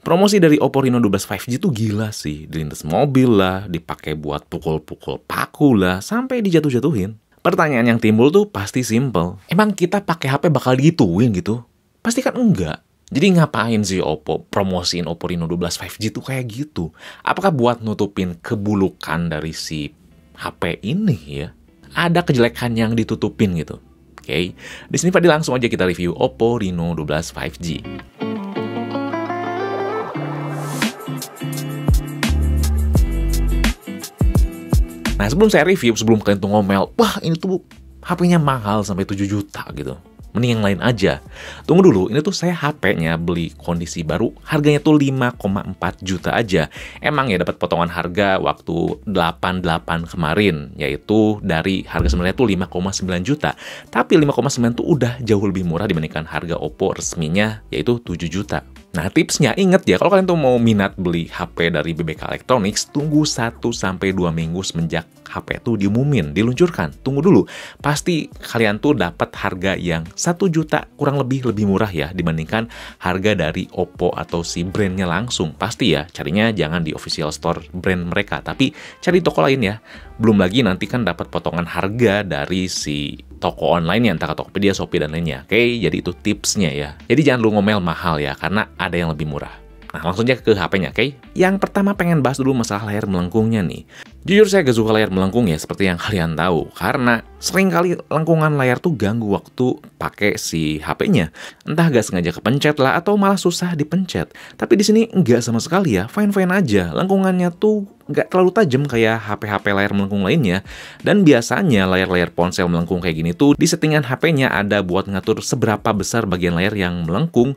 Promosi dari Oppo Reno 12 5G tuh gila sih. Dilindas mobil lah, dipakai buat pukul-pukul paku lah, sampai dijatuh-jatuhin. Pertanyaan yang timbul tuh pasti simple. Emang kita pakai HP bakal digituin gitu? Pasti kan enggak. Jadi ngapain sih Oppo promosiin Oppo Reno 12 5G tuh kayak gitu? Apakah buat nutupin kebulukan dari si HP ini ya? Ada kejelekan yang ditutupin gitu. Oke, di sini Fadil langsung aja kita review Oppo Reno 12 5G. Nah, sebelum saya review, sebelum kalian tuh ngomel, wah ini tuh HP-nya mahal sampai 7 juta gitu. Mending yang lain aja. Tunggu dulu, ini tuh saya HP-nya beli kondisi baru, harganya tuh 5,4 juta aja. Emang ya dapat potongan harga waktu 88 kemarin, yaitu dari harga sebenarnya tuh 5,9 juta. Tapi 5,9 tuh udah jauh lebih murah dibandingkan harga Oppo resminya, yaitu 7 juta. Nah, tipsnya inget ya, kalau kalian tuh mau minat beli HP dari BBK Electronics, tunggu 1-2 minggu semenjak HP tuh diumumin, diluncurkan. Tunggu dulu, pasti kalian tuh dapat harga yang 1 juta kurang lebih murah ya dibandingkan harga dari Oppo atau si brandnya langsung. Pasti ya, carinya jangan di official store brand mereka, tapi cari toko lain ya. Belum lagi nanti kan dapat potongan harga dari si toko online yang entah Tokopedia, Shopee, dan lainnya. Oke, jadi itu tipsnya ya. Jadi jangan lu ngomel mahal ya, karena ada yang lebih murah. Nah, langsung aja ke HP-nya, oke? Yang pertama pengen bahas dulu masalah layar melengkungnya nih. Jujur saya gak suka layar melengkung ya, seperti yang kalian tahu. Karena seringkali lengkungan layar tuh ganggu waktu pakai si HP-nya. Entah gak sengaja kepencet lah, atau malah susah dipencet. Tapi di sini nggak sama sekali ya, fine-fine aja. Lengkungannya tuh nggak terlalu tajam kayak HP-HP layar melengkung lainnya. Dan biasanya layar-layar ponsel melengkung kayak gini tuh, di settingan HP-nya ada buat ngatur seberapa besar bagian layar yang melengkung,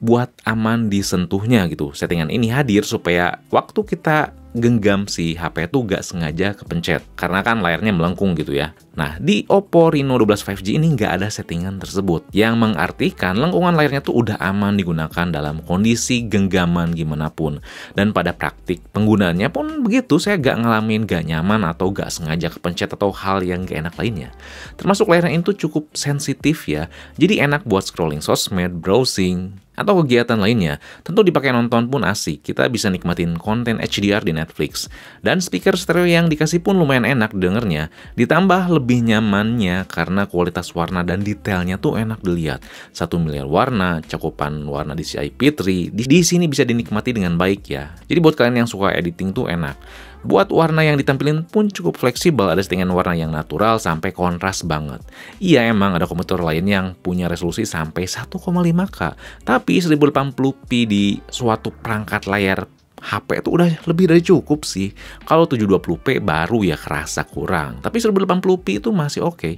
buat aman disentuhnya gitu. Settingan ini hadir supaya waktu kita genggam si HP tuh gak sengaja kepencet, karena kan layarnya melengkung gitu ya. Nah, di Oppo Reno 12 5G ini nggak ada settingan tersebut, yang mengartikan lengkungan layarnya tuh udah aman digunakan dalam kondisi genggaman gimana pun. Dan pada praktik penggunaannya pun begitu, saya gak ngalamin gak nyaman atau gak sengaja kepencet atau hal yang gak enak lainnya. Termasuk layarnya itu cukup sensitif ya, jadi enak buat scrolling sosmed, browsing, atau kegiatan lainnya. Tentu dipakai nonton pun asik, kita bisa nikmatin konten HDR di Netflix. Dan speaker stereo yang dikasih pun lumayan enak dengernya, ditambah lebih nyamannya karena kualitas warna dan detailnya tuh enak dilihat. 1 miliar warna, cakupan warna DCI P3, di sini bisa dinikmati dengan baik ya. Jadi buat kalian yang suka editing tuh enak. Buat warna yang ditampilin pun cukup fleksibel, ada settingan warna yang natural sampai kontras banget. Iya emang ada komputer lain yang punya resolusi sampai 1,5K, tapi 1080p di suatu perangkat layar HP itu udah lebih dari cukup sih. Kalau 720p baru ya kerasa kurang, tapi 1080p itu masih oke.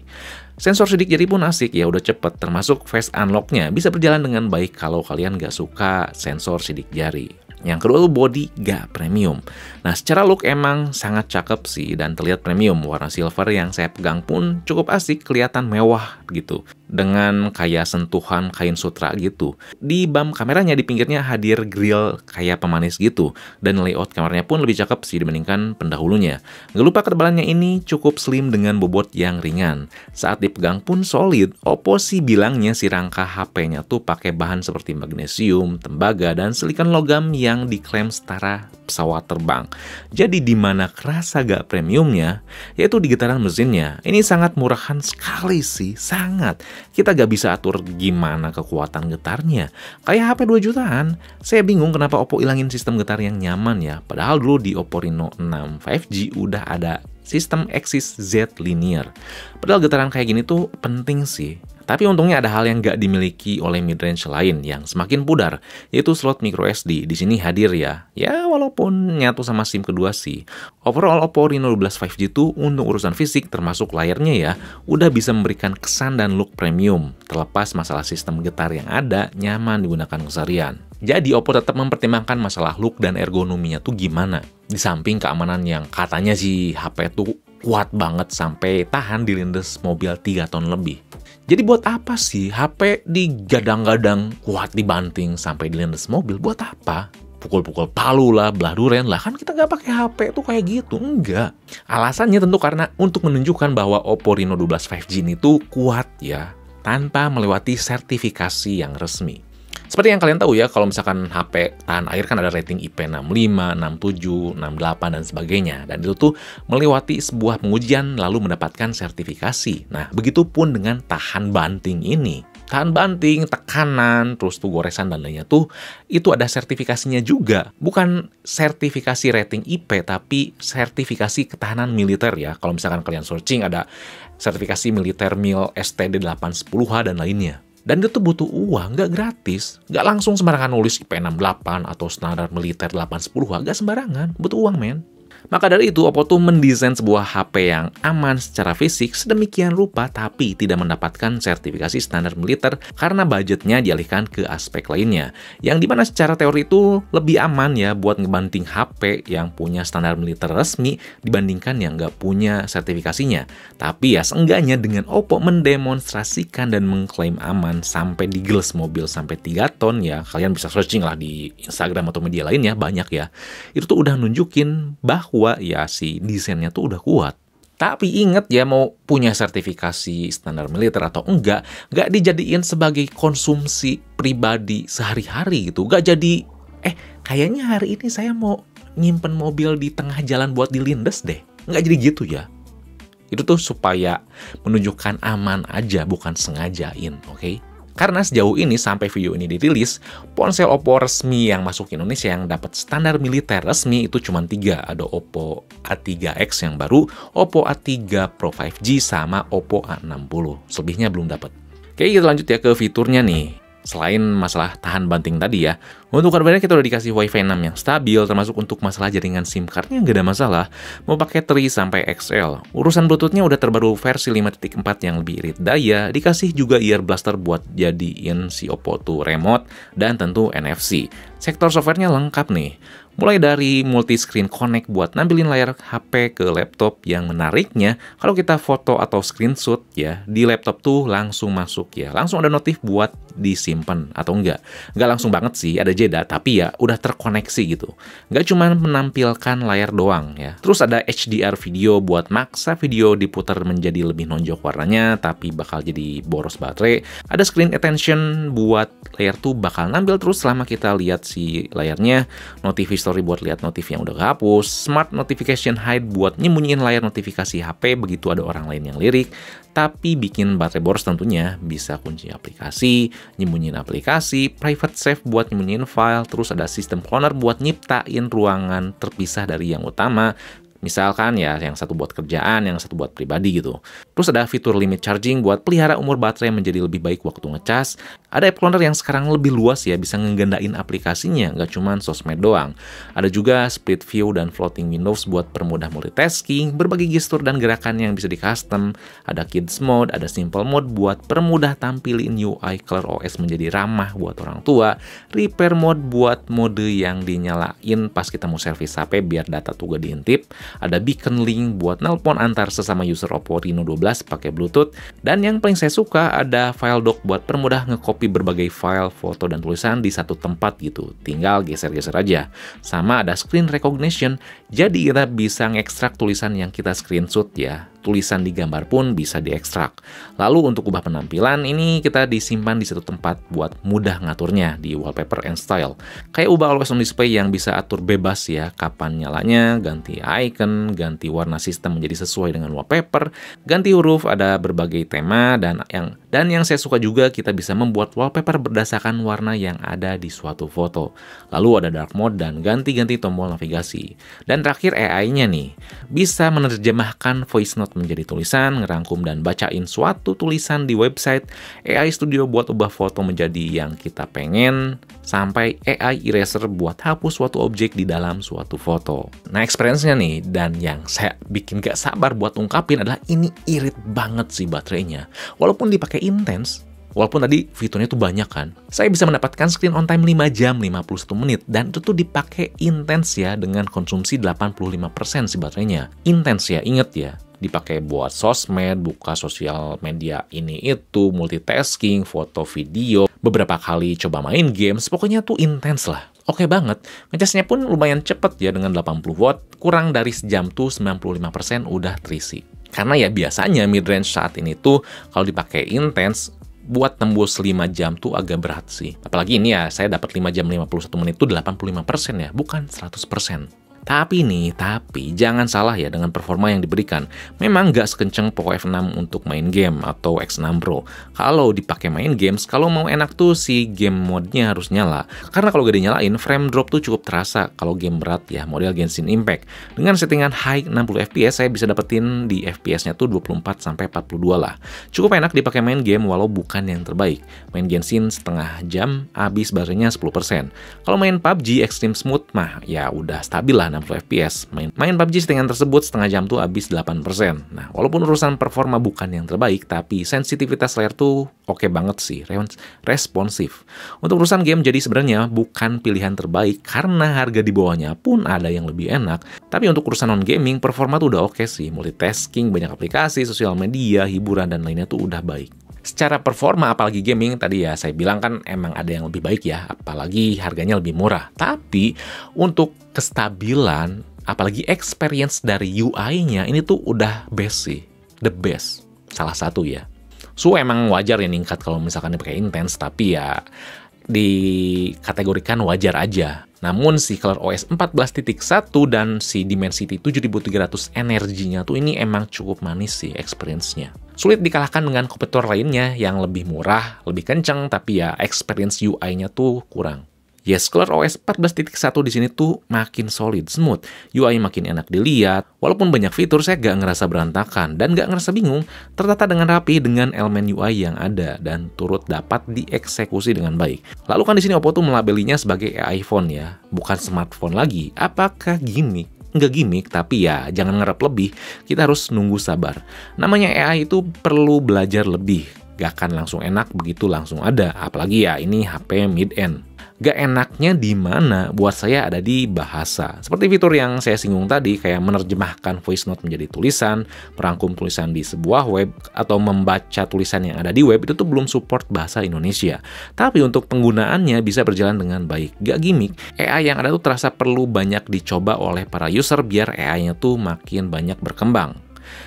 Sensor sidik jari pun asik ya, udah cepet, termasuk face unlock-nya bisa berjalan dengan baik kalau kalian gak suka sensor sidik jari. Yang kedua tuh body gak premium. Nah, secara look emang sangat cakep sih dan terlihat premium. Warna silver yang saya pegang pun cukup asik, kelihatan mewah gitu. Dengan kayak sentuhan kain sutra gitu. Di bump kameranya di pinggirnya hadir grill kayak pemanis gitu. Dan layout kameranya pun lebih cakep sih dibandingkan pendahulunya. Gak lupa ketebalannya ini cukup slim dengan bobot yang ringan. Saat dipegang pun solid. Oppo sih bilangnya si rangka HP-nya tuh pakai bahan seperti magnesium, tembaga, dan silikon logam yang diklaim setara pesawat terbang. Jadi di mana kerasa gak premiumnya, yaitu di getaran mesinnya. Ini sangat murahan sekali sih, sangat. Kita gak bisa atur gimana kekuatan getarnya. Kayak HP 2 jutaan. Saya bingung kenapa Oppo ilangin sistem getar yang nyaman ya. Padahal dulu di Oppo Reno 6 5G udah ada sistem Axis Z linear. Padahal getaran kayak gini tuh penting sih. Tapi untungnya ada hal yang nggak dimiliki oleh midrange lain yang semakin pudar, yaitu slot microSD. Di sini hadir ya. Ya walaupun nyatu sama SIM kedua sih. Overall Oppo Reno 12 5G itu untuk urusan fisik termasuk layarnya ya, udah bisa memberikan kesan dan look premium. Terlepas masalah sistem getar yang ada, nyaman digunakan keseharian. Jadi Oppo tetap mempertimbangkan masalah look dan ergonominya tuh gimana. Di samping keamanan yang katanya sih HP tuh kuat banget sampai tahan dilindas mobil 3 ton lebih. Jadi buat apa sih HP digadang-gadang kuat dibanting sampai dilindas mobil? Buat apa? Pukul-pukul palu lah, belah duren lah, kan kita nggak pakai HP tuh kayak gitu, enggak. Alasannya tentu karena untuk menunjukkan bahwa Oppo Reno 12 5G ini tuh kuat ya, tanpa melewati sertifikasi yang resmi. Seperti yang kalian tahu ya, kalau misalkan HP tahan air kan ada rating IP65, 67, 68, dan sebagainya. Dan itu tuh melewati sebuah pengujian lalu mendapatkan sertifikasi. Nah, begitupun dengan tahan banting ini. Tahan banting, tekanan, terus tuh goresan dan lainnya tuh, itu ada sertifikasinya juga. Bukan sertifikasi rating IP, tapi sertifikasi ketahanan militer ya. Kalau misalkan kalian searching, ada sertifikasi militer MIL STD 810H dan lainnya. Dan itu tuh butuh uang, nggak gratis. Nggak langsung sembarangan nulis IP68 atau standar militer 810H, nggak sembarangan. Butuh uang, men. Maka dari itu, Oppo tuh mendesain sebuah HP yang aman secara fisik sedemikian rupa tapi tidak mendapatkan sertifikasi standar militer karena budgetnya dialihkan ke aspek lainnya. Yang dimana secara teori itu lebih aman ya buat ngebanting HP yang punya standar militer resmi dibandingkan yang nggak punya sertifikasinya. Tapi ya seenggaknya dengan Oppo mendemonstrasikan dan mengklaim aman sampai digeles mobil sampai 3 ton ya, kalian bisa searching lah di Instagram atau media lainnya, banyak ya. Itu tuh udah nunjukin bahwa ya si desainnya tuh udah kuat. Tapi ingat ya, mau punya sertifikasi standar militer atau enggak dijadiin sebagai konsumsi pribadi sehari-hari gitu. Nggak jadi, kayaknya hari ini saya mau nyimpen mobil di tengah jalan buat dilindes deh. Nggak jadi gitu ya. Itu tuh supaya menunjukkan aman aja, bukan sengajain, oke? Karena sejauh ini sampai video ini dirilis, ponsel Oppo resmi yang masuk Indonesia yang dapat standar militer resmi itu cuma 3. Ada Oppo A3X yang baru, Oppo A3 Pro 5G, sama Oppo A60. Selebihnya belum dapat. Oke, kita lanjut ya ke fiturnya nih. Selain masalah tahan banting tadi ya, untuk hardware kita udah dikasih Wi-Fi 6 yang stabil, termasuk untuk masalah jaringan SIM card-nya nggak ada masalah. Mau pakai 3 sampai XL. Urusan Bluetooth-nya udah terbaru versi 5.4 yang lebih irit daya, dikasih juga ear blaster buat jadiin si Oppo tuh remote, dan tentu NFC. Sektor software-nya lengkap nih. Mulai dari multi-screen connect buat nampilin layar HP ke laptop, yang menariknya kalau kita foto atau screenshot ya, di laptop tuh langsung masuk ya. Langsung ada notif buat disimpan atau enggak. Enggak langsung banget sih, ada jeda, tapi ya udah terkoneksi gitu. Enggak cuma menampilkan layar doang ya. Terus ada HDR video buat maksa video diputar menjadi lebih nonjok warnanya, tapi bakal jadi boros baterai. Ada screen attention buat layar tuh bakal nampil terus selama kita lihat si layarnya. Notification story buat lihat notif yang udah kehapus, smart notification hide buat nyembunyiin layar notifikasi HP begitu ada orang lain yang lirik, tapi bikin baterai boros tentunya, bisa kunci aplikasi, nyembunyiin aplikasi, private save buat nyembunyiin file, terus ada sistem cloner buat nyiptain ruangan terpisah dari yang utama. Misalkan ya, yang satu buat kerjaan, yang satu buat pribadi gitu. Terus ada fitur limit charging buat pelihara umur baterai menjadi lebih baik waktu ngecas. Ada app cloner yang sekarang lebih luas ya, bisa ngegandain aplikasinya, nggak cuma sosmed doang. Ada juga split view dan floating windows buat permudah multitasking, berbagai gestur dan gerakan yang bisa di custom. Ada kids mode, ada simple mode buat permudah tampilin UI ColorOS menjadi ramah buat orang tua. Repair mode buat mode yang dinyalain pas kita mau servis HP biar data tuh gak diintip. Ada beacon link buat nelpon antar sesama user Oppo Reno 12 pakai Bluetooth. Dan yang paling saya suka ada file dock buat permudah ngekopi berbagai file, foto, dan tulisan di satu tempat gitu. Tinggal geser-geser aja. Sama ada screen recognition, jadi kita bisa ngekstrak tulisan yang kita screenshot ya. Tulisan di gambar pun bisa diekstrak. Lalu untuk ubah penampilan ini kita disimpan di satu tempat buat mudah ngaturnya di wallpaper and style. Kayak ubah always on display yang bisa atur bebas ya, kapan nyalanya, ganti icon, ganti warna sistem menjadi sesuai dengan wallpaper, ganti huruf, ada berbagai tema, dan yang saya suka juga kita bisa membuat wallpaper berdasarkan warna yang ada di suatu foto. Lalu ada dark mode dan ganti-ganti tombol navigasi. Dan terakhir AI-nya nih, bisa menerjemahkan voice note menjadi tulisan, ngerangkum dan bacain suatu tulisan di website, AI Studio buat ubah foto menjadi yang kita pengen, sampai AI Eraser buat hapus suatu objek di dalam suatu foto. Nah, experience-nya nih, dan yang saya bikin gak sabar buat ungkapin adalah ini irit banget sih baterainya. Walaupun dipakai intens, walaupun tadi fiturnya tuh banyak kan, saya bisa mendapatkan screen on time 5 jam 51 menit, dan itu tuh dipakai intens ya, dengan konsumsi 85% si baterainya. Intens ya, inget ya. Dipakai buat sosmed, buka sosial media ini itu, multitasking, foto, video, beberapa kali coba main games, pokoknya tuh intens lah. Oke banget, ngecasnya pun lumayan cepet ya dengan 80 watt, kurang dari sejam tuh 95% udah terisi. Karena ya biasanya midrange saat ini tuh kalau dipakai intens, buat tembus 5 jam tuh agak berat sih. Apalagi ini ya, saya dapat 5 jam 51 menit tuh 85% ya, bukan 100%. Tapi jangan salah ya dengan performa yang diberikan. Memang nggak sekenceng Poco F6 untuk main game atau X6 Pro. Kalau dipakai main games, kalau mau enak tuh si game mode-nya harus nyala. Karena kalau gak dinyalain, frame drop tuh cukup terasa kalau game berat ya, model Genshin Impact. Dengan settingan high 60 fps, saya bisa dapetin di FPS-nya tuh 24-42 lah. Cukup enak dipakai main game walau bukan yang terbaik. Main Genshin setengah jam, habis baterainya 10%. Kalau main PUBG Extreme Smooth mah ya udah stabil lah 60 fps. Main PUBG settingan tersebut setengah jam tuh habis 8%. Nah, walaupun urusan performa bukan yang terbaik, tapi sensitivitas layar tuh oke banget sih, responsif. Untuk urusan game jadi sebenarnya bukan pilihan terbaik karena harga di bawahnya pun ada yang lebih enak. Tapi untuk urusan non-gaming, performa tuh udah oke sih. Multitasking, banyak aplikasi, sosial media, hiburan, dan lainnya tuh udah baik. Secara performa, apalagi gaming, tadi ya saya bilang kan emang ada yang lebih baik ya, apalagi harganya lebih murah. Tapi untuk kestabilan, apalagi experience dari UI-nya, ini tuh udah best sih, the best, salah satu ya. So emang wajar ya ningkat kalau misalkan dipakai intens, tapi ya dikategorikan wajar aja. Namun si ColorOS 14.1 dan si Dimensity 7300 energinya tuh ini emang cukup manis sih experience-nya. Sulit dikalahkan dengan kompetitor lainnya yang lebih murah, lebih kenceng, tapi ya experience UI-nya tuh kurang. Yes, ColorOS 14.1 di sini tuh makin solid, smooth, UI makin enak dilihat. Walaupun banyak fitur, saya gak ngerasa berantakan dan gak ngerasa bingung, tertata dengan rapi dengan elemen UI yang ada dan turut dapat dieksekusi dengan baik. Lalu kan di sini Oppo tuh melabelinya sebagai AI phone ya, bukan smartphone lagi. Apakah gimmick? Nggak gimmick, tapi ya jangan ngarep lebih, kita harus nunggu sabar. Namanya AI itu perlu belajar lebih, gak akan langsung enak begitu langsung ada, apalagi ya ini HP mid-end. Gak enaknya di mana buat saya ada di bahasa. Seperti fitur yang saya singgung tadi, kayak menerjemahkan voice note menjadi tulisan, merangkum tulisan di sebuah web, atau membaca tulisan yang ada di web, itu tuh belum support bahasa Indonesia. Tapi untuk penggunaannya bisa berjalan dengan baik. Gak gimmick, AI yang ada tuh terasa perlu banyak dicoba oleh para user biar AI-nya tuh makin banyak berkembang.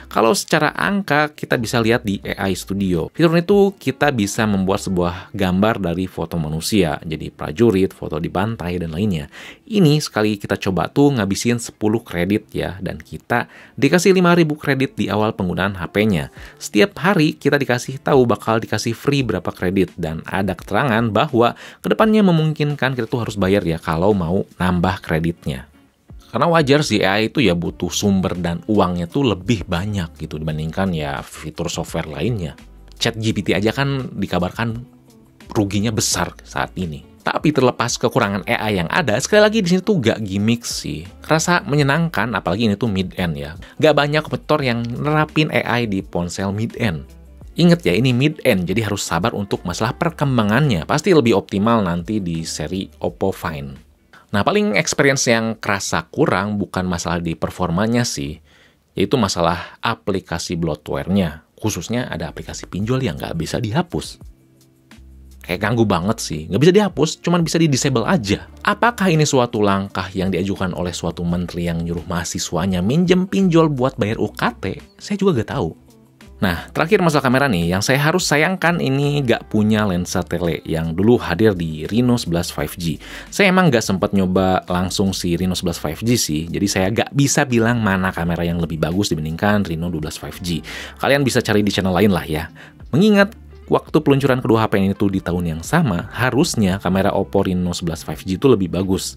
Kalau secara angka, kita bisa lihat di AI Studio. Fitur itu kita bisa membuat sebuah gambar dari foto manusia, jadi prajurit, foto di pantai, dan lainnya. Ini sekali kita coba tuh ngabisin 10 kredit ya, dan kita dikasih 5.000 kredit di awal penggunaan HP-nya. Setiap hari kita dikasih tahu bakal dikasih free berapa kredit, dan ada keterangan bahwa kedepannya memungkinkan kita tuh harus bayar ya kalau mau nambah kreditnya. Karena wajar sih AI itu ya butuh sumber dan uangnya tuh lebih banyak gitu dibandingkan ya fitur software lainnya. ChatGPT aja kan dikabarkan ruginya besar saat ini. Tapi terlepas kekurangan AI yang ada, sekali lagi di sini tuh gak gimmick sih. Kerasa menyenangkan, apalagi ini tuh mid-end ya. Gak banyak kompetitor yang nerapin AI di ponsel mid-end. Ingat ya, ini mid-end, jadi harus sabar untuk masalah perkembangannya. Pasti lebih optimal nanti di seri Oppo Find. Nah, paling experience yang kerasa kurang bukan masalah di performanya sih, yaitu masalah aplikasi bloatware-nya. Khususnya ada aplikasi pinjol yang nggak bisa dihapus. Kayak ganggu banget sih, nggak bisa dihapus, cuman bisa di-disable aja. Apakah ini suatu langkah yang diajukan oleh suatu menteri yang nyuruh mahasiswanya minjem pinjol buat bayar UKT? Saya juga nggak tahu. Nah, terakhir masalah kamera nih, yang saya harus sayangkan ini nggak punya lensa tele yang dulu hadir di Reno 11 5G. Saya emang nggak sempat nyoba langsung si Reno 11 5G sih, jadi saya nggak bisa bilang mana kamera yang lebih bagus dibandingkan Reno 12 5G. Kalian bisa cari di channel lain lah ya. Mengingat waktu peluncuran kedua HP ini tuh di tahun yang sama, harusnya kamera Oppo Reno 11 5G itu lebih bagus.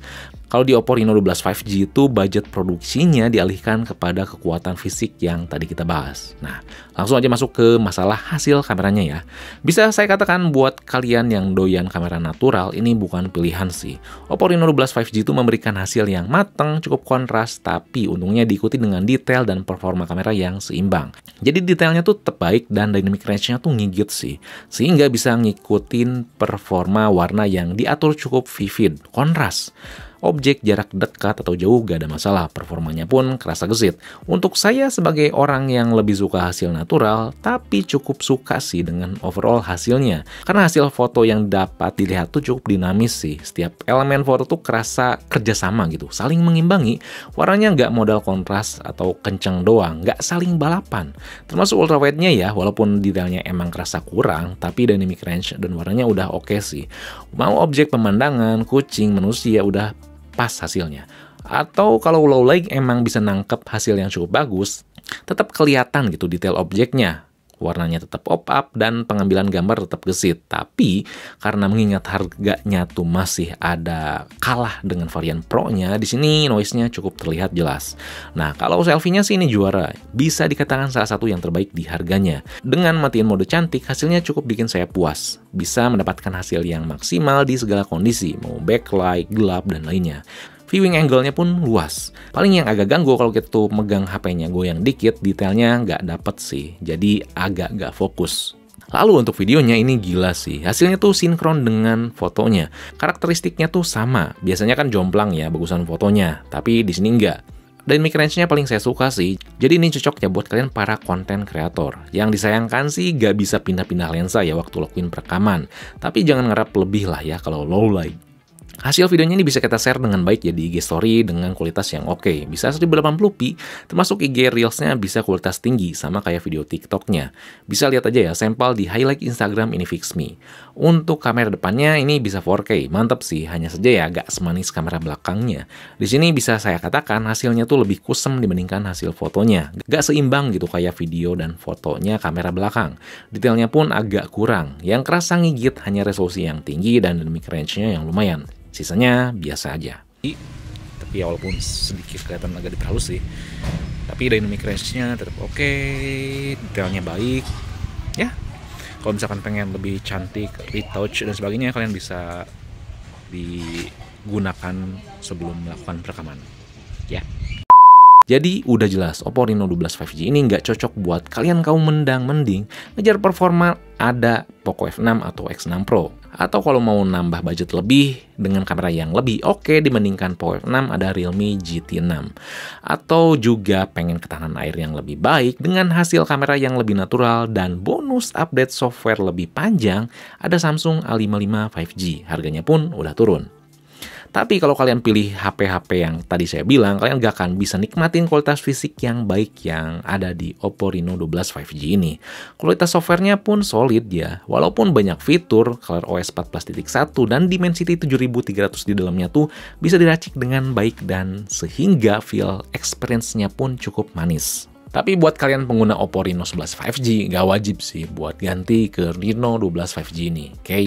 Kalau di Oppo Reno 12 5G itu budget produksinya dialihkan kepada kekuatan fisik yang tadi kita bahas. Nah, langsung aja masuk ke masalah hasil kameranya ya. Bisa saya katakan buat kalian yang doyan kamera natural, ini bukan pilihan sih. Oppo Reno 12 5G itu memberikan hasil yang matang, cukup kontras, tapi untungnya diikuti dengan detail dan performa kamera yang seimbang. Jadi detailnya tuh tetap baik dan dynamic range-nya tuh ngigit sih. Sehingga bisa ngikutin performa warna yang diatur cukup vivid, kontras. objek jarak dekat atau jauh gak ada masalah, performanya pun kerasa gesit. Untuk saya sebagai orang yang lebih suka hasil natural, tapi cukup suka sih dengan overall hasilnya. Karena hasil foto yang dapat dilihat tuh cukup dinamis sih. Setiap elemen foto tuh kerasa kerjasama gitu, saling mengimbangi. Warnanya nggak modal kontras atau kenceng doang, nggak saling balapan. Termasuk ultrawide-nya ya, walaupun detailnya emang kerasa kurang, tapi dynamic range dan warnanya udah oke sih. Mau objek pemandangan, kucing, manusia, udah pas hasilnya. Atau kalau low light emang bisa nangkep hasil yang cukup bagus, tetap kelihatan gitu detail objeknya. Warnanya tetap pop-up dan pengambilan gambar tetap gesit. Tapi karena mengingat harganya tuh masih ada kalah dengan varian Pro-nya, di sini noise-nya cukup terlihat jelas. Nah, kalau selfie-nya sih ini juara. Bisa dikatakan salah satu yang terbaik di harganya. Dengan matiin mode cantik, hasilnya cukup bikin saya puas. Bisa mendapatkan hasil yang maksimal di segala kondisi, mau backlight, gelap, dan lainnya. Viewing angle-nya pun luas. Paling yang agak ganggu kalau kita tuh megang HP-nya goyang dikit, detailnya nggak dapet sih. Jadi agak nggak fokus. Lalu untuk videonya ini gila sih. Hasilnya tuh sinkron dengan fotonya. Karakteristiknya tuh sama. Biasanya kan jomplang ya bagusan fotonya. Tapi di sini nggak. Dynamic range-nya paling saya suka sih. Jadi ini cocok ya buat kalian para konten kreator. Yang disayangkan sih nggak bisa pindah-pindah lensa ya waktu lakuin perekaman. Tapi jangan ngarap lebih lah ya kalau low light. Hasil videonya ini bisa kita share dengan baik ya di IG Story dengan kualitas yang oke. Bisa 1080p, termasuk IG Reels-nya bisa kualitas tinggi, sama kayak video TikTok-nya. Bisa lihat aja ya, sampel di highlight Instagram ini Fix Me. Untuk kamera depannya ini bisa 4K, mantap sih, hanya saja ya agak semanis kamera belakangnya. Di sini bisa saya katakan hasilnya tuh lebih kusem dibandingkan hasil fotonya. Gak seimbang gitu kayak video dan fotonya kamera belakang. Detailnya pun agak kurang. Yang kerasa ngigit hanya resolusi yang tinggi dan dynamic range-nya yang lumayan. Sisanya biasa aja. Tapi ya walaupun sedikit kelihatan agak diperhalus sih, tapi dynamic range-nya tetap oke, detailnya baik. Ya, kalau misalkan pengen lebih cantik, retouch dan sebagainya, kalian bisa digunakan sebelum melakukan perekaman. Ya. Jadi udah jelas Oppo Reno 12 5G ini nggak cocok buat kalian kaum mending ngejar performa ada Poco F6 atau X6 Pro. Atau kalau mau nambah budget lebih dengan kamera yang lebih oke dibandingkan Poco F6 ada Realme GT6. Atau juga pengen ketahanan air yang lebih baik dengan hasil kamera yang lebih natural dan bonus update software lebih panjang ada Samsung A55 5G. Harganya pun udah turun. Tapi kalau kalian pilih HP-HP yang tadi saya bilang, kalian gak akan bisa nikmatin kualitas fisik yang baik yang ada di Oppo Reno 12 5G ini. Kualitas softwarenya pun solid ya, walaupun banyak fitur, ColorOS 14.1 dan Dimensity 7300 di dalamnya tuh bisa diracik dengan baik dan sehingga feel experience-nya pun cukup manis. Tapi buat kalian pengguna Oppo Reno 11 5G, gak wajib sih buat ganti ke Reno 12 5G ini, oke?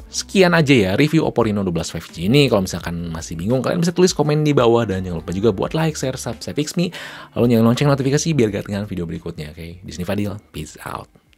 Sekian aja ya review Oppo Reno 12 5G ini. Kalau misalkan masih bingung, kalian bisa tulis komen di bawah. Dan jangan lupa juga buat like, share, subscribe Fix Me. Lalu nyalain lonceng notifikasi biar gak ketinggalan video berikutnya, oke? Di sini Fadil, peace out.